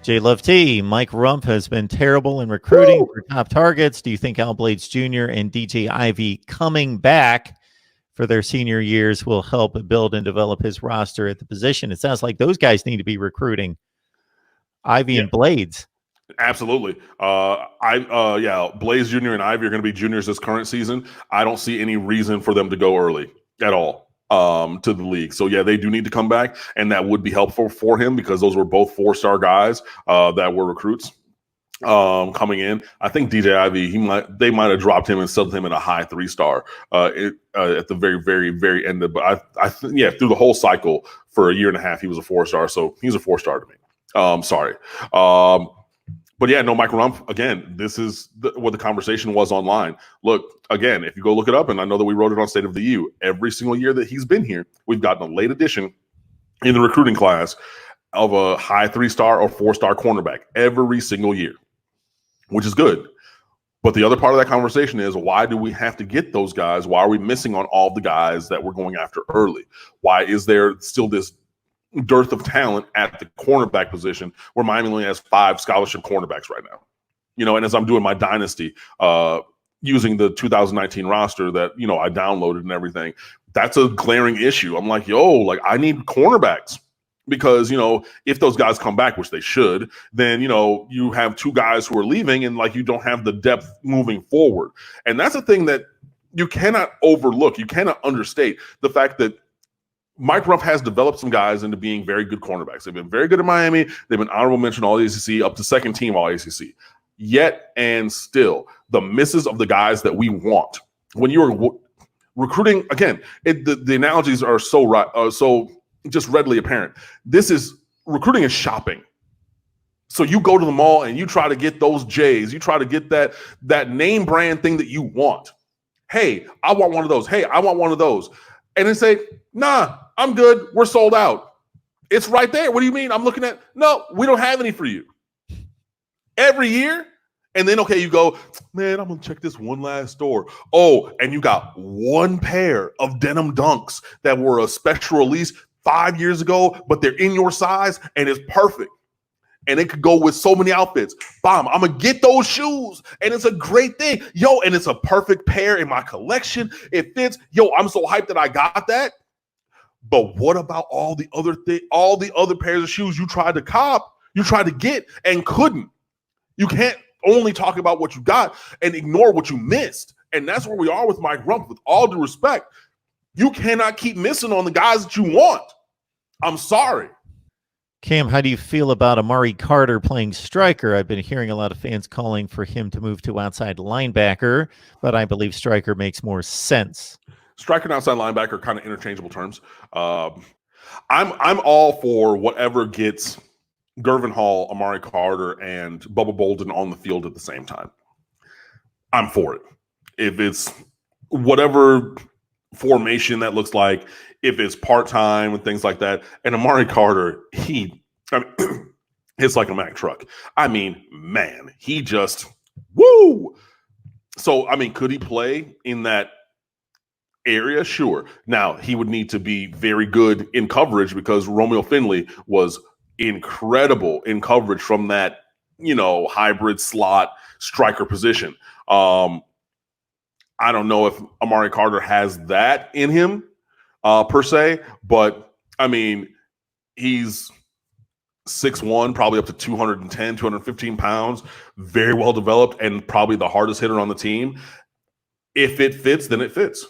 J Love T, Mike Rumph has been terrible in recruiting for top targets. Do you think Al Blades Jr. and DJ Ivey coming back for their senior years will help build and develop his roster at the position? It sounds like those guys need to be recruiting Ivey and Blades. Absolutely. Blades Jr. and Ivey are going to be juniors this current season. I don't see any reason for them to go early at all to the league. So, they do need to come back, and that would be helpful for him because those were both four-star guys that were recruits coming in. I think DJ Ivey, they might have dropped him and settled him in a high 3-star at the very, very, very end of. But I think through the whole cycle for a year and a half, he was a 4-star. So he's a 4-star to me. Sorry. Mike Rumph, again, this is what the conversation was online. Look, again, if you go look it up, and I know that we wrote it on State of the U, every single year that he's been here, we've gotten a late addition in the recruiting class of a high 3-star or 4-star cornerback every single year, which is good. But the other part of that conversation is, why do we have to get those guys? Why are we missing on all the guys that we're going after early? Why is there still this dearth of talent at the cornerback position where Miami only has 5 scholarship cornerbacks right now? And as I'm doing my dynasty, using the 2019 roster that, I downloaded and everything, that's a glaring issue. I'm like, I need cornerbacks because, if those guys come back, which they should, then, you have 2 guys who are leaving and you don't have the depth moving forward. And that's a thing that you cannot overlook. You cannot understate the fact that Mike Rumph has developed some guys into being very good cornerbacks. They've been very good at Miami. They've been honorable mention all ACC, up to second team all ACC. Yet and still, the misses of the guys that we want. When you're recruiting, again, the analogies are so just readily apparent. Recruiting is shopping. So you go to the mall and you try to get those J's. You try to get that name brand thing that you want. Hey, I want one of those. Hey, I want one of those. And then say, nah, I'm good. We're sold out. It's right there. What do you mean? I'm looking at, no, we don't have any for you. Every year. And then, you go, man, I'm going to check this one last store. Oh, and you got 1 pair of denim dunks that were a special release 5 years ago, but they're in your size and it's perfect. And it could go with so many outfits. Bam, I'm going to get those shoes. And it's a great thing. And it's a perfect pair in my collection. It fits. I'm so hyped that I got that. But what about all the other pairs of shoes you tried to cop, you tried to get and couldn't? You can't only talk about what you got and ignore what you missed. And that's where we are with Mike Rumph. With all due respect, you cannot keep missing on the guys that you want. I'm sorry. Cam, how do you feel about Amari Carter playing striker? I've been hearing a lot of fans calling for him to move to outside linebacker, but I believe striker makes more sense. Striker and outside linebacker are kind of interchangeable terms. I'm all for whatever gets Gervin Hall, Amari Carter, and Bubba Bolden on the field at the same time. I'm for it. If it's whatever formation that looks like, if it's part-time and things like that. And Amari Carter, it's like a Mack truck. He just, woo! So, could he play in that area? Sure. Now, he would need to be very good in coverage because Romeo Finley was incredible in coverage from that, hybrid slot striker position. I don't know if Amari Carter has that in him per se, but he's 6'1", probably up to 210, 215 pounds, very well developed, and probably the hardest hitter on the team. If it fits, then it fits.